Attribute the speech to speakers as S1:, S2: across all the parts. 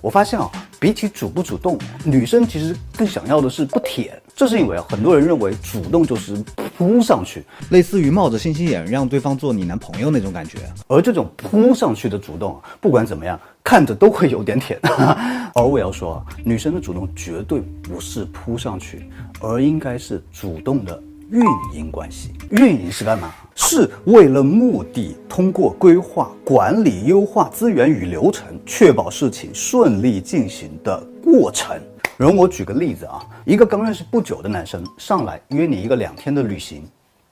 S1: 我发现比起主不主动，女生其实更想要的是不舔。这是因为很多人认为主动就是扑上去，
S2: 类似于冒着星星眼让对方做你男朋友那种感觉。
S1: 而这种扑上去的主动，不管怎么样，看着都会有点舔。而我要说，女生的主动绝对不是扑上去，而应该是主动的运营关系。运营是干嘛？是为了目的，通过规划、管理、优化资源与流程，确保事情顺利进行的过程。容我举个例子一个刚认识不久的男生上来约你一个2天的旅行，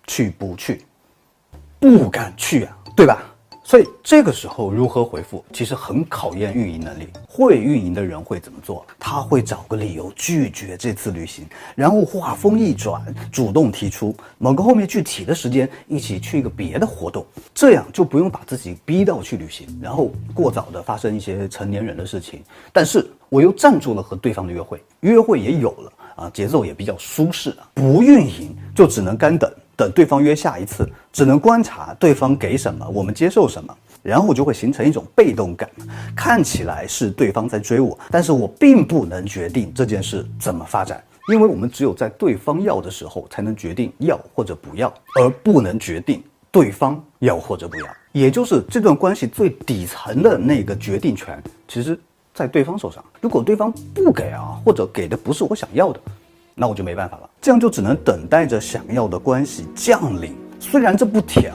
S1: 去不去？不敢去对吧？所以这个时候如何回复，其实很考验运营能力。会运营的人会怎么做？他会找个理由拒绝这次旅行，然后话锋一转，主动提出某个后面具体的时间一起去一个别的活动，这样就不用把自己逼到去旅行，然后过早的发生一些成年人的事情。但是我又站住了和对方的约会，约会也有了节奏也比较舒适不运营就只能干等对方约下一次，只能观察对方给什么，我们接受什么，然后就会形成一种被动感。看起来是对方在追我，但是我并不能决定这件事怎么发展，因为我们只有在对方要的时候才能决定要或者不要，而不能决定对方要或者不要。也就是这段关系最底层的那个决定权，其实在对方手上。如果对方不给或者给的不是我想要的，那我就没办法了，这样就只能等待着想要的关系降临。虽然这不甜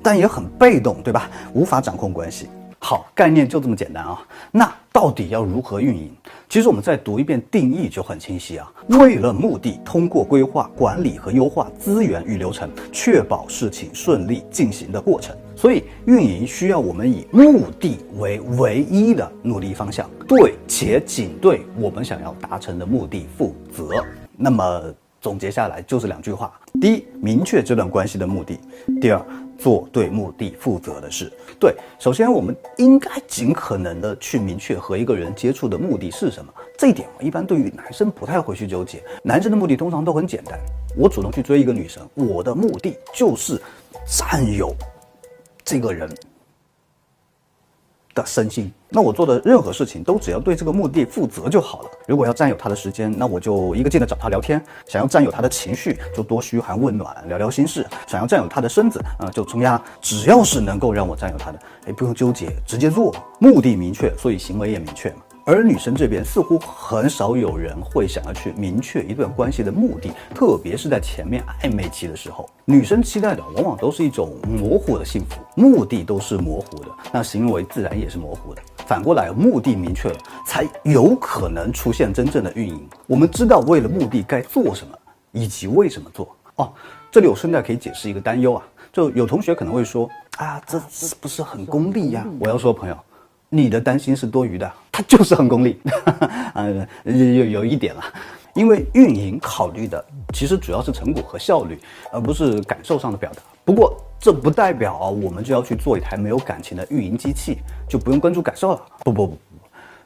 S1: 但也很被动，对吧？无法掌控关系。好，概念就这么简单那到底要如何运营？其实我们再读一遍定义就很清晰为了目的，通过规划、管理和优化资源与流程，确保事情顺利进行的过程。所以运营需要我们以目的为唯一的努力方向，对且仅对我们想要达成的目的负责。那么总结下来就是2句话：第一，明确这段关系的目的；第二，做对目的负责的事。对，首先我们应该尽可能的去明确和一个人接触的目的是什么。这一点一般对于男生不太会去纠结，男生的目的通常都很简单。我主动去追一个女生，我的目的就是占有这个人的身心，那我做的任何事情都只要对这个目的负责就好了。如果要占有他的时间，那我就一个劲的找他聊天；想要占有他的情绪，就多嘘寒问暖，聊聊心事；想要占有他的身子就冲压。只要是能够让我占有他的，不用纠结，直接做。目的明确，所以行为也明确嘛。而女生这边似乎很少有人会想要去明确一段关系的目的，特别是在前面暧昧期的时候，女生期待的往往都是一种模糊的幸福，目的都是模糊的，那行为自然也是模糊的。反过来，目的明确了，才有可能出现真正的运营。我们知道为了目的该做什么，以及为什么做。这里我顺带可以解释一个担忧就有同学可能会说这不是很功利呀？我要说朋友，你的担心是多余的，它就是很功利。有一点因为运营考虑的其实主要是成果和效率，而不是感受上的表达。不过这不代表我们就要去做一台没有感情的运营机器，就不用关注感受了。不，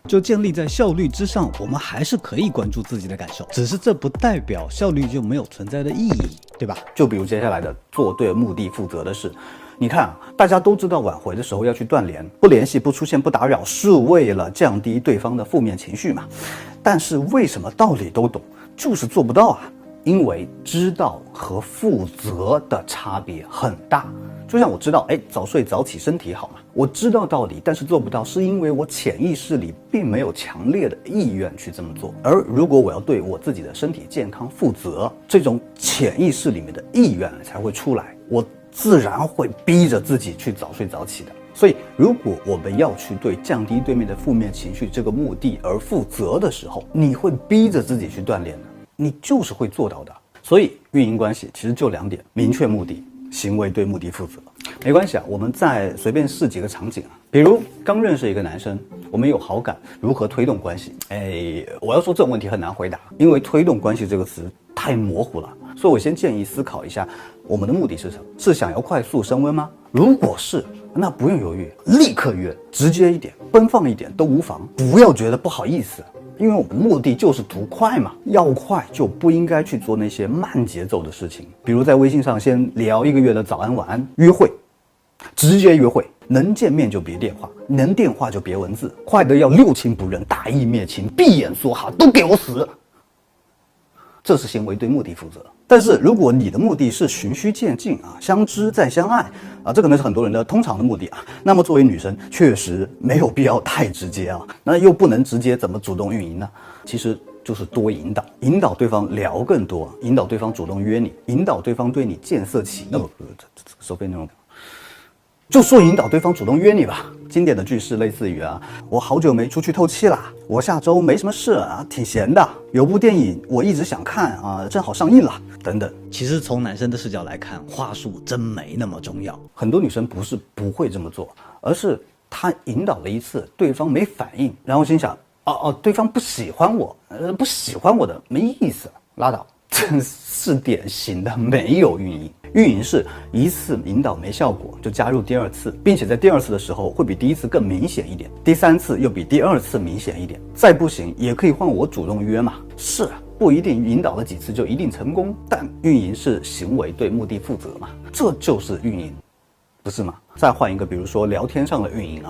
S2: 就建立在效率之上，我们还是可以关注自己的感受，只是这不代表效率就没有存在的意义，对吧？
S1: 就比如接下来的做对目的负责的事。你看大家都知道挽回的时候要去断联，不联系、不出现、不打扰，是为了降低对方的负面情绪嘛。但是为什么道理都懂，就是做不到因为知道和负责的差别很大。就像我知道早睡早起身体好嘛，我知道道理，但是做不到，是因为我潜意识里并没有强烈的意愿去这么做。而如果我要对我自己的身体健康负责，这种潜意识里面的意愿才会出来，我自然会逼着自己去早睡早起的。所以如果我们要去对降低对面的负面情绪这个目的而负责的时候，你会逼着自己去锻炼的，你就是会做到的。所以运营关系其实就2点：明确目的，行为对目的负责。没关系我们再随便试几个场景比如刚认识一个男生，我们有好感，如何推动关系？我要说这种问题很难回答，因为推动关系这个词太模糊了。所以我先建议思考一下，我们的目的是什么？是想要快速升温吗？如果是，那不用犹豫，立刻约，直接一点，奔放一点都无妨，不要觉得不好意思。因为我们目的就是图快嘛，要快就不应该去做那些慢节奏的事情，比如在微信上先聊1个月的早安晚安约会，直接约会，能见面就别电话，能电话就别文字，快得要六亲不认，大义灭亲，闭眼梭哈，都给我死！这是行为对目的负责。但是如果你的目的是循序渐进啊，相知再相爱啊，这可能是很多人的通常的目的啊。那么作为女生，确实没有必要太直接啊，那又不能直接怎么主动运营呢？其实就是多引导，引导对方聊更多，引导对方主动约你，引导对方对你见色起意。收费内容。就说引导对方主动约你吧。经典的句式类似于我好久没出去透气啦，我下周没什么事啊，挺闲的，有部电影我一直想看啊，正好上映了，等等。
S2: 其实从男生的视角来看，话术真没那么重要。
S1: 很多女生不是不会这么做，而是她引导了一次，对方没反应，然后心想对方不喜欢我，不喜欢我的没意思，拉倒。这是典型的没有运营。运营是一次引导没效果就加入第二次，并且在第二次的时候会比第一次更明显一点，第三次又比第二次明显一点，再不行也可以换我主动约嘛。是不一定引导了几次就一定成功，但运营是行为对目的负责嘛，这就是运营，不是吗？再换一个，比如说聊天上的运营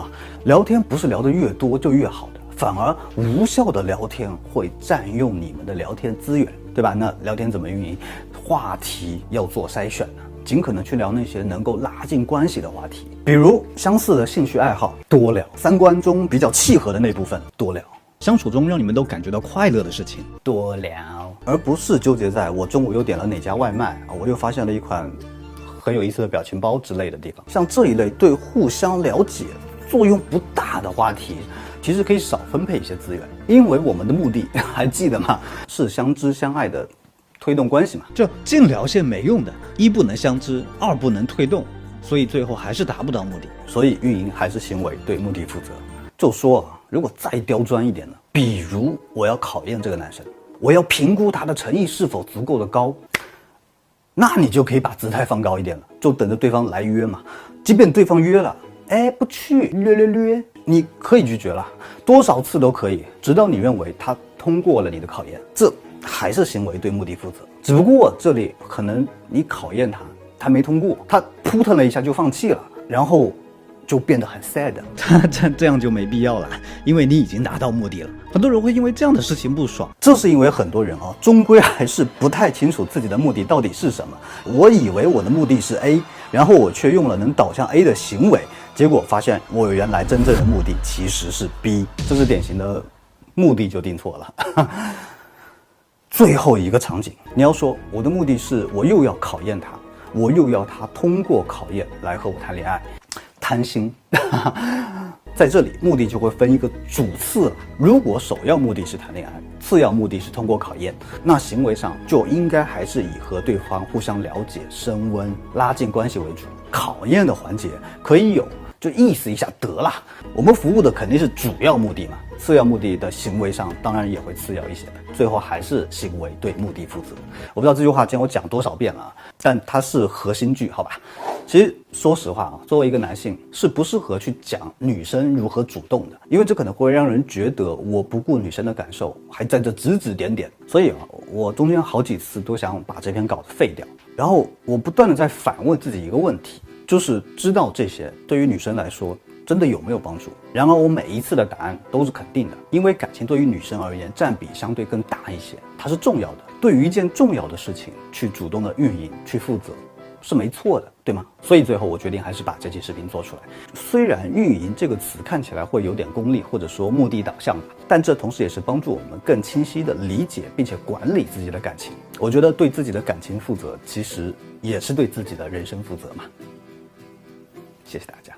S1: 聊天不是聊得越多就越好的，反而无效的聊天会占用你们的聊天资源，对吧？那聊天怎么运营？话题要做筛选的，尽可能去聊那些能够拉近关系的话题，比如相似的兴趣爱好多聊，三观中比较契合的那部分多聊，
S2: 相处中让你们都感觉到快乐的事情
S1: 多聊，而不是纠结在我中午又点了哪家外卖我又发现了一款很有意思的表情包之类的地方。像这一类对互相了解作用不大的话题，其实可以少分配一些资源，因为我们的目的还记得吗？是相知相爱的推动关系嘛。
S2: 就净聊些没用的，一不能相知，二不能推动，所以最后还是达不到目的。
S1: 所以运营还是行为对目的负责。就说如果再刁钻一点呢，比如我要考验这个男生，我要评估他的诚意是否足够的高，那你就可以把姿态放高一点了，就等着对方来约嘛。即便对方约了不去，略，你可以拒绝了，多少次都可以，直到你认为他通过了你的考验，这还是行为对目的负责。只不过这里可能你考验他没通过，他扑腾了一下就放弃了，然后就变得很 sad。
S2: 这样就没必要了，因为你已经达到目的了。很多人会因为这样的事情不爽，
S1: 这是因为很多人终归还是不太清楚自己的目的到底是什么。我以为我的目的是 A， 然后我却用了能导向 A 的行为，结果发现我原来真正的目的其实是 B， 这是典型的目的就定错了。最后一个场景，你要说我的目的是我又要考验他，我又要他通过考验来和我谈恋爱，贪心。在这里目的就会分一个主次了。如果首要目的是谈恋爱，次要目的是通过考验，那行为上就应该还是以和对方互相了解、升温、拉近关系为主。考验的环节可以有，就意思一下得了。我们服务的肯定是主要目的嘛，次要目的的行为上当然也会次要一些，最后还是行为对目的负责。我不知道这句话见我讲多少遍了，但它是核心句，好吧？其实说实话作为一个男性是不适合去讲女生如何主动的，因为这可能会让人觉得我不顾女生的感受，还在这指指点点。所以我中间好几次都想把这篇稿子废掉。然后我不断的在反问自己一个问题，就是知道这些对于女生来说真的有没有帮助？然而我每一次的答案都是肯定的，因为感情对于女生而言占比相对更大一些，它是重要的。对于一件重要的事情去主动的运营去负责是没错的，对吗？所以最后我决定还是把这期视频做出来。虽然运营这个词看起来会有点功利或者说目的导向吧，但这同时也是帮助我们更清晰的理解并且管理自己的感情。我觉得对自己的感情负责，其实也是对自己的人生负责嘛。谢谢大家。